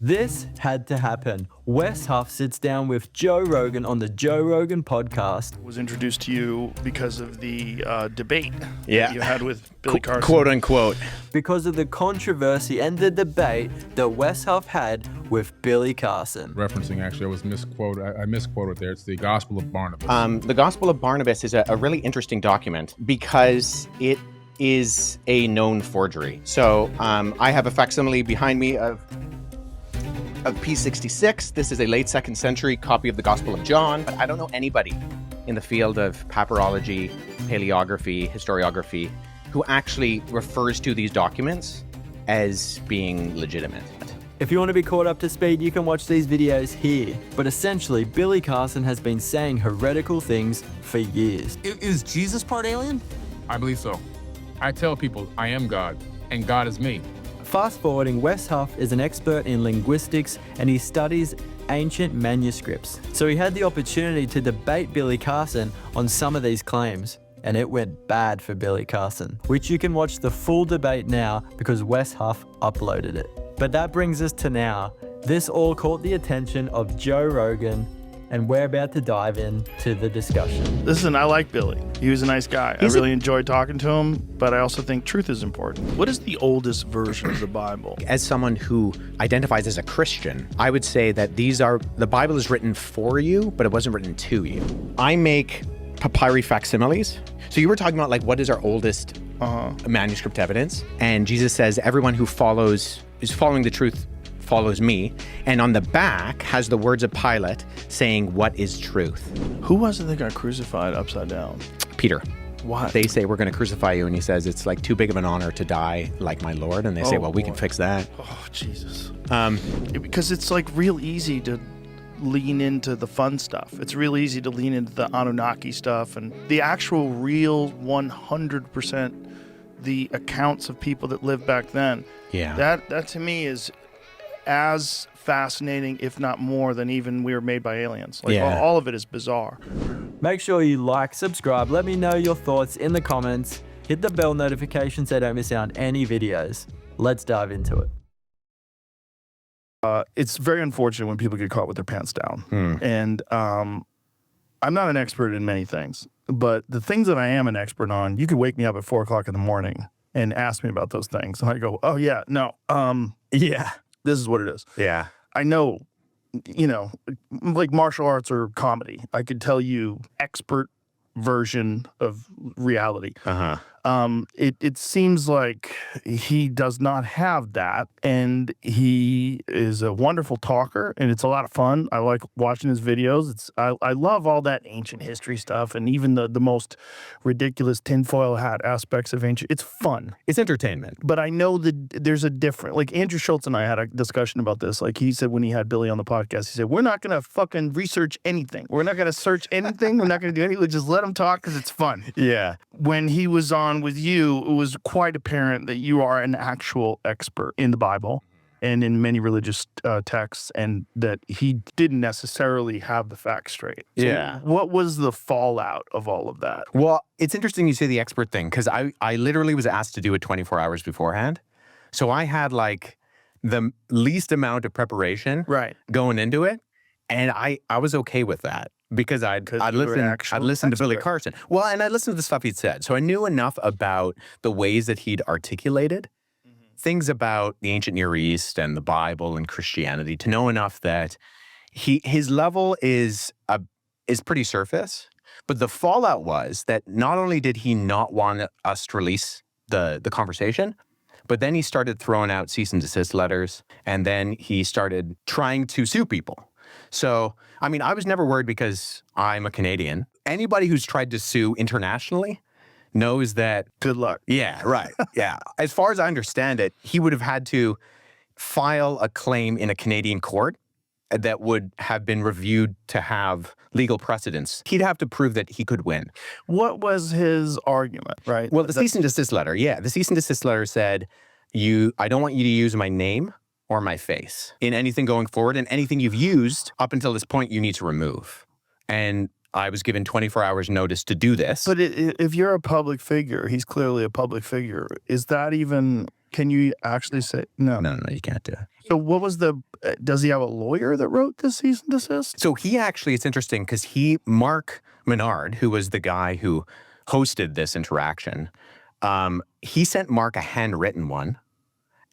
This had to happen. Wes Huff sits down with Joe Rogan on the Joe Rogan Podcast. Was introduced to you because of the debate that you had with Billy Carlson. Quote unquote. Because of the controversy and the debate that Wes Huff had with Billy Carlson. Referencing, actually, I misquoted there. It's the Gospel of Barnabas. The Gospel of Barnabas is a really interesting document because it is a known forgery. So I have a facsimile behind me of P66. This is a late 2nd century copy of the Gospel of John, but I don't know anybody in the field of papyrology, paleography, historiography, who actually refers to these documents as being legitimate. If you want to be caught up to speed, you can watch these videos here. But essentially, Billy Carlson has been saying heretical things for years. Is Jesus part alien? I believe so. I tell people I am God, and God is me. Fast forwarding, Wes Huff is an expert in linguistics and he studies ancient manuscripts. So he had the opportunity to debate Billy Carlson on some of these claims. And it went bad for Billy Carlson, which you can watch the full debate now because Wes Huff uploaded it. But that brings us to now. This all caught the attention of Joe Rogan, and we're about to dive into the discussion. Listen, I like Billy. He was a nice guy. I really enjoyed talking to him, but I also think truth is important. What is the oldest version of the Bible? As someone who identifies as a Christian, I would say that the Bible is written for you, but it wasn't written to you. I make papyri facsimiles. So you were talking about what is our oldest manuscript evidence? And Jesus says, everyone who is following the truth follows me, and on the back has the words of Pilate saying, what is truth? Who was it that got crucified upside down? Peter. Why? They say, we're going to crucify you, and he says, it's too big of an honor to die like my Lord, and they say, well, we can fix that. Oh, Jesus. Because it's real easy to lean into the fun stuff. It's real easy to lean into the Anunnaki stuff, and the actual real 100% the accounts of people that lived back then. Yeah. That to me is as fascinating, if not more, than even we were made by aliens. All of it is bizarre. Make sure you like, subscribe, let me know your thoughts in the comments, hit the bell notification so don't miss out on any videos. Let's dive into it. It's very unfortunate when people get caught with their pants down. And I'm not an expert in many things, but the things that I am an expert on, you could wake me up at 4 o'clock in the morning and ask me about those things. And I go, oh yeah, no, yeah, this is what it is. Yeah. I know, martial arts or comedy, I could tell you expert version of reality. It seems like he does not have that, and he is a wonderful talker, and it's a lot of fun. I like watching his videos. I love all that ancient history stuff, and even the most ridiculous tinfoil hat aspects of ancient. It's fun. It's entertainment. But I know that there's a different, Andrew Schultz and I had a discussion about this. He said when he had Billy on the podcast, he said, we're not going to fucking research anything. We're not going to search anything. We're not going to do anything. Just let him talk because it's fun. Yeah. When he was on with you, it was quite apparent that you are an actual expert in the Bible and in many religious texts, and that he didn't necessarily have the facts straight. So Yeah. what was the fallout of all of that? Well, it's interesting you say the expert thing, because I literally was asked to do it 24 hours beforehand. So I had the least amount of preparation going into it, and I was okay with that. Because I'd listened to Billy Carlson. Well, and I listened to the stuff he'd said. So I knew enough about the ways that he'd articulated things about the ancient Near East and the Bible and Christianity to know enough that his level is pretty surface. But the fallout was that not only did he not want us to release the conversation, but then he started throwing out cease and desist letters, and then he started trying to sue people. So, I was never worried because I'm a Canadian. Anybody who's tried to sue internationally knows that. Good luck. Yeah, right. Yeah. As far as I understand it, he would have had to file a claim in a Canadian court that would have been reviewed to have legal precedence. He'd have to prove that he could win. What was his argument, right? Well, the cease and desist letter. Yeah. The cease and desist letter said, I don't want you to use my name or my face in anything going forward, and anything you've used up until this point, you need to remove. And I was given 24 hours notice to do this. But if you're a public figure, he's clearly a public figure. Is that even Can you actually say no? No, you can't do it. So what was does he have a lawyer that wrote this cease and desist? So he actually, it's interesting because Mark Menard, who was the guy who hosted this interaction, he sent Mark a handwritten one.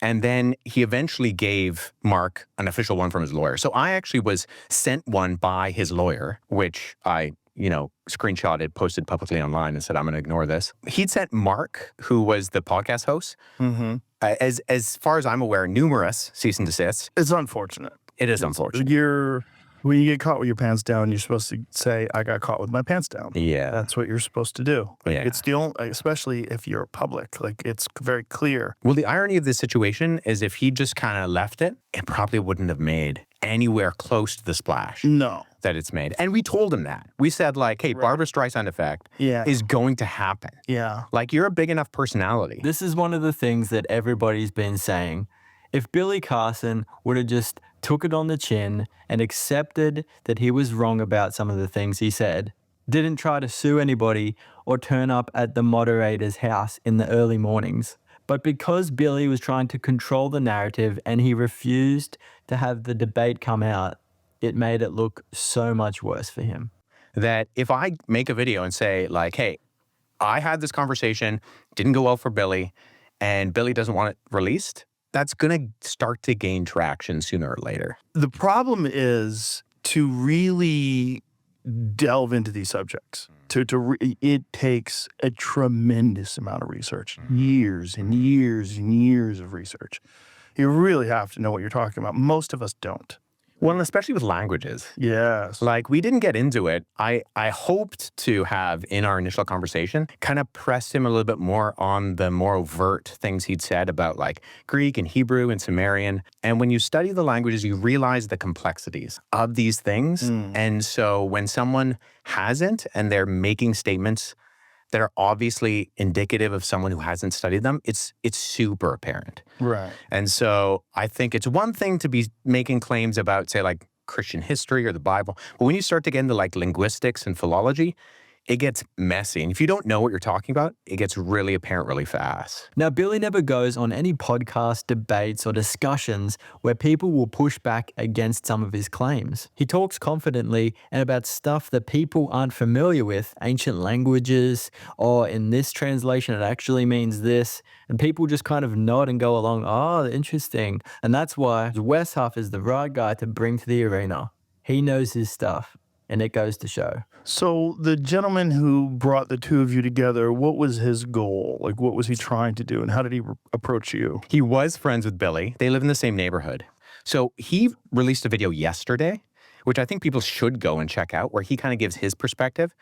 And then he eventually gave Mark an official one from his lawyer. So I actually was sent one by his lawyer, which I, screenshotted, posted publicly online and said, I'm going to ignore this. He'd sent Mark, who was the podcast host, as far as I'm aware, numerous cease and desists. It's unfortunate. It is unfortunate. When you get caught with your pants down, you're supposed to say, I got caught with my pants down. Yeah. That's what you're supposed to do. Yeah. It's the only, especially if you're public, like it's very clear. Well, the irony of this situation is if he just kind of left it, it probably wouldn't have made anywhere close to the splash that it's made. And we told him that. We said like, hey, Barbra Streisand effect is going to happen. Yeah. Like you're a big enough personality. This is one of the things that everybody's been saying. If Billy Carlson would have just took it on the chin and accepted that he was wrong about some of the things he said, didn't try to sue anybody or turn up at the moderator's house in the early mornings. But because Billy was trying to control the narrative and he refused to have the debate come out, it made it look so much worse for him. That if I make a video and say like, hey, I had this conversation, didn't go well for Billy, and Billy doesn't want it released, that's going to start to gain traction sooner or later. The problem is to really delve into these subjects. It takes a tremendous amount of research, years and years and years of research. You really have to know what you're talking about. Most of us don't. Well, and especially with languages. Yes. Like, we didn't get into it. I hoped to have, in our initial conversation, kind of press him a little bit more on the more overt things he'd said about, like, Greek and Hebrew and Sumerian. And when you study the languages, you realize the complexities of these things. And so when someone hasn't and they're making statements that are obviously indicative of someone who hasn't studied them, it's super apparent. Right. And so I think it's one thing to be making claims about, say, like Christian history or the Bible, but when you start to get into like linguistics and philology, it gets messy. And if you don't know what you're talking about, it gets really apparent really fast. Now, Billy never goes on any podcast debates or discussions where people will push back against some of his claims. He talks confidently and about stuff that people aren't familiar with, ancient languages, or in this translation, it actually means this. And people just kind of nod and go along, oh, interesting. And that's why Wes Huff is the right guy to bring to the arena. He knows his stuff, and it goes to show. So the gentleman who brought the two of you together, what was his goal? Like, what was he trying to do, and how did he approach you? He was friends with Billy. They live in the same neighborhood. So he released a video yesterday, which I think people should go and check out, where he kind of gives his perspective.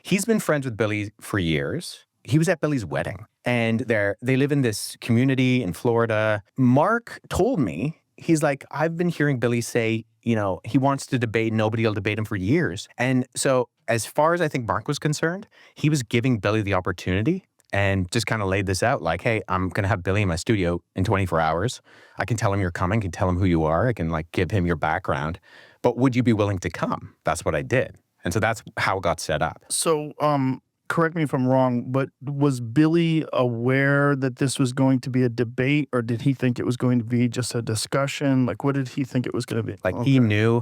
He's been friends with Billy for years. He was at Billy's wedding, and they live in this community in Florida. Mark told me, he's like, I've been hearing Billy say, he wants to debate, nobody will debate him for years. And so as far as I think Mark was concerned, he was giving Billy the opportunity and just kind of laid this out like, hey, I'm going to have Billy in my studio in 24 hours. I can tell him you're coming, I can tell him who you are. I can like give him your background, but would you be willing to come? That's what I did. And so that's how it got set up. So, correct me if I'm wrong, but was Billy aware that this was going to be a debate, or did he think it was going to be just a discussion? Like, what did he think it was going to be? Like, he knew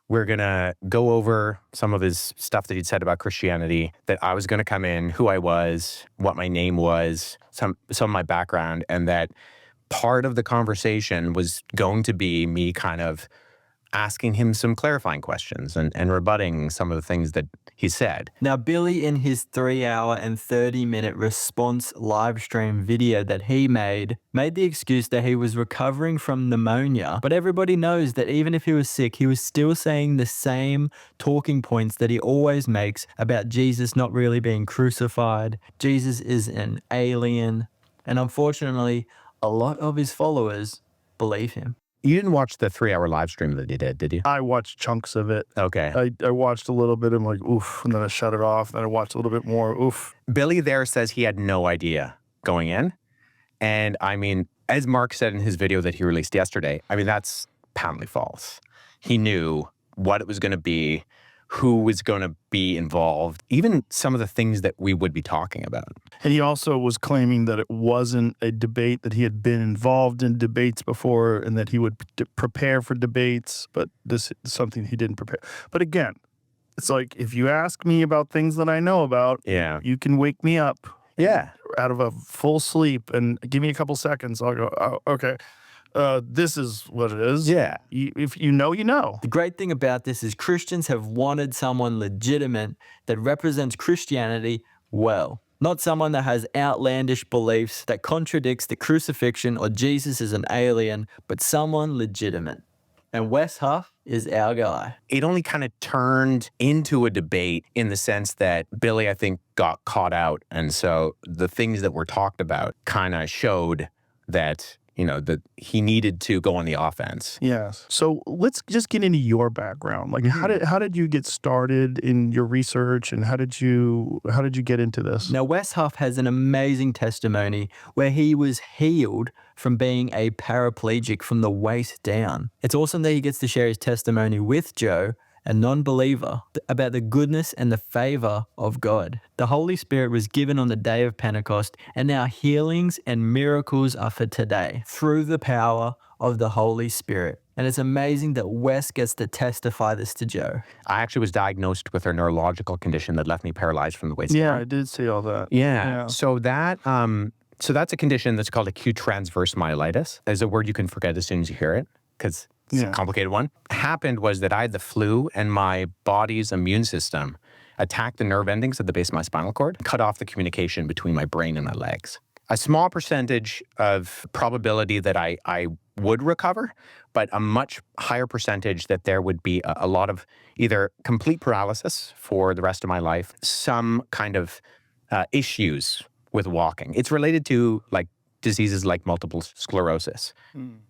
we're going to go over some of his stuff that he'd said about Christianity, that I was going to come in, who I was, what my name was, some of my background, and that part of the conversation was going to be me kind of asking him some clarifying questions and rebutting some of the things that he said. Now, Billy, in his 3-hour and 30-minute response live stream video that he made the excuse that he was recovering from pneumonia. But everybody knows that even if he was sick, he was still saying the same talking points that he always makes about Jesus not really being crucified. Jesus is an alien. And unfortunately, a lot of his followers believe him. You didn't watch the 3-hour live stream that he did you? I watched chunks of it. Okay. I watched a little bit. I'm like, oof. And then I shut it off. Then I watched a little bit more. Oof. Billy there says he had no idea going in. And I mean, as Mark said in his video that he released yesterday, I mean, that's patently false. He knew what it was going to be, who was going to be involved, even some of the things that we would be talking about. And he also was claiming that it wasn't a debate, that he had been involved in debates before and that he would prepare for debates, but this is something he didn't prepare. But again, it's like, if you ask me about things that I know about, you can wake me up out of a full sleep and give me a couple seconds. I'll go, oh, okay. This is what it is. Yeah. If you know, you know. The great thing about this is Christians have wanted someone legitimate that represents Christianity well. Not someone that has outlandish beliefs that contradicts the crucifixion or Jesus is an alien, but someone legitimate. And Wes Huff is our guy. It only kind of turned into a debate in the sense that Billy, I think, got caught out. And so the things that were talked about kind of showed that, you know, that he needed to go on the offense. Yes. So let's just get into your background. Like, how did you get started in your research, and how did you get into this? Now, Wes Huff has an amazing testimony where he was healed from being a paraplegic from the waist down. It's awesome that he gets to share his testimony with Joe, a non-believer, about the goodness and the favor of God. The Holy Spirit was given on the day of Pentecost, and now healings and miracles are for today through the power of the Holy Spirit. And it's amazing that Wes gets to testify this to Joe. I actually was diagnosed with a neurological condition that left me paralyzed from the waist down. Yeah, I did see all that. Yeah. So that's a condition that's called acute transverse myelitis. It's a word you can forget as soon as you hear it, because it's a complicated one. What happened was that I had the flu, and my body's immune system attacked the nerve endings at the base of my spinal cord, cut off the communication between my brain and my legs. A small percentage of probability that I would recover, but a much higher percentage that there would be a lot of either complete paralysis for the rest of my life, some kind of issues with walking. It's related to like diseases like multiple sclerosis,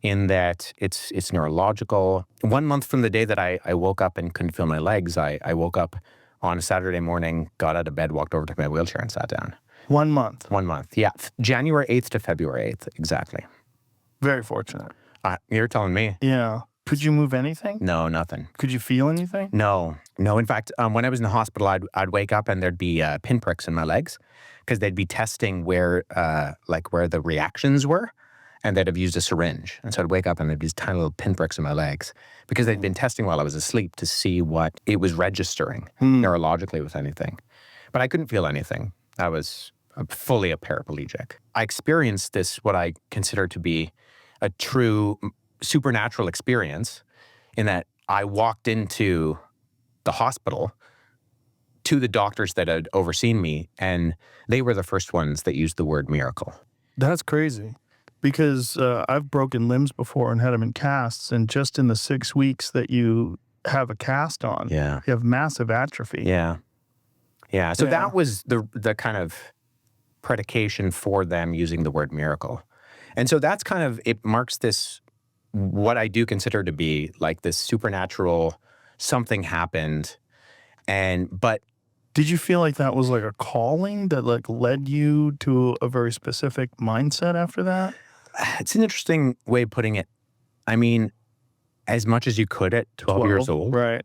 in that it's neurological. 1 month from the day that I woke up and couldn't feel my legs, I woke up on a Saturday morning, got out of bed, walked over to my wheelchair and sat down. 1 month? 1 month, yeah. January 8th to February 8th, exactly. Very fortunate. You're telling me. Yeah. Could you move anything? No, nothing. Could you feel anything? No. In fact, when I was in the hospital, I'd wake up and there'd be pinpricks in my legs, because they'd be testing where the reactions were, and they'd have used a syringe. And so I'd wake up and there'd be these tiny little pinpricks in my legs, because they'd been testing while I was asleep to see what it was registering neurologically with anything. But I couldn't feel anything. I was fully a paraplegic. I experienced this, what I consider to be a true supernatural experience, in that I walked into the hospital to the doctors that had overseen me, and they were the first ones that used the word miracle. That's crazy, because I've broken limbs before and had them in casts, and just in the 6 weeks that you have a cast on, you have massive atrophy. Yeah. So that was the kind of predication for them using the word miracle. And so that's kind of, it marks this, what I do consider to be like this supernatural, something happened. But did you feel like that was like a calling that like led you to a very specific mindset after that? It's an interesting way of putting it. I mean, as much as you could at 12 years old. Right.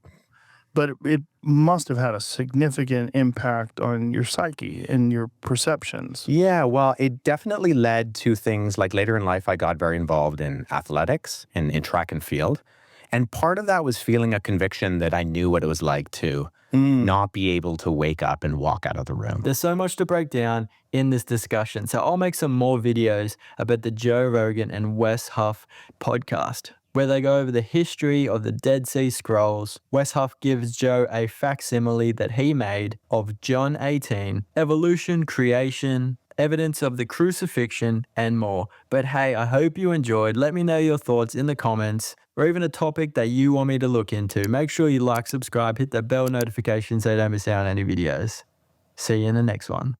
But it must have had a significant impact on your psyche and your perceptions. Yeah, well, it definitely led to things like later in life, I got very involved in athletics and in track and field. And part of that was feeling a conviction that I knew what it was like to not be able to wake up and walk out of the room. There's so much to break down in this discussion, so I'll make some more videos about the Joe Rogan and Wes Huff podcast, where they go over the history of the Dead Sea Scrolls. Wes Huff gives Joe a facsimile that he made of John 18, evolution, creation, evidence of the crucifixion, and more. But hey, I hope you enjoyed. Let me know your thoughts in the comments, or even a topic that you want me to look into. Make sure you like, subscribe, hit that bell notification so you don't miss out on any videos. See you in the next one.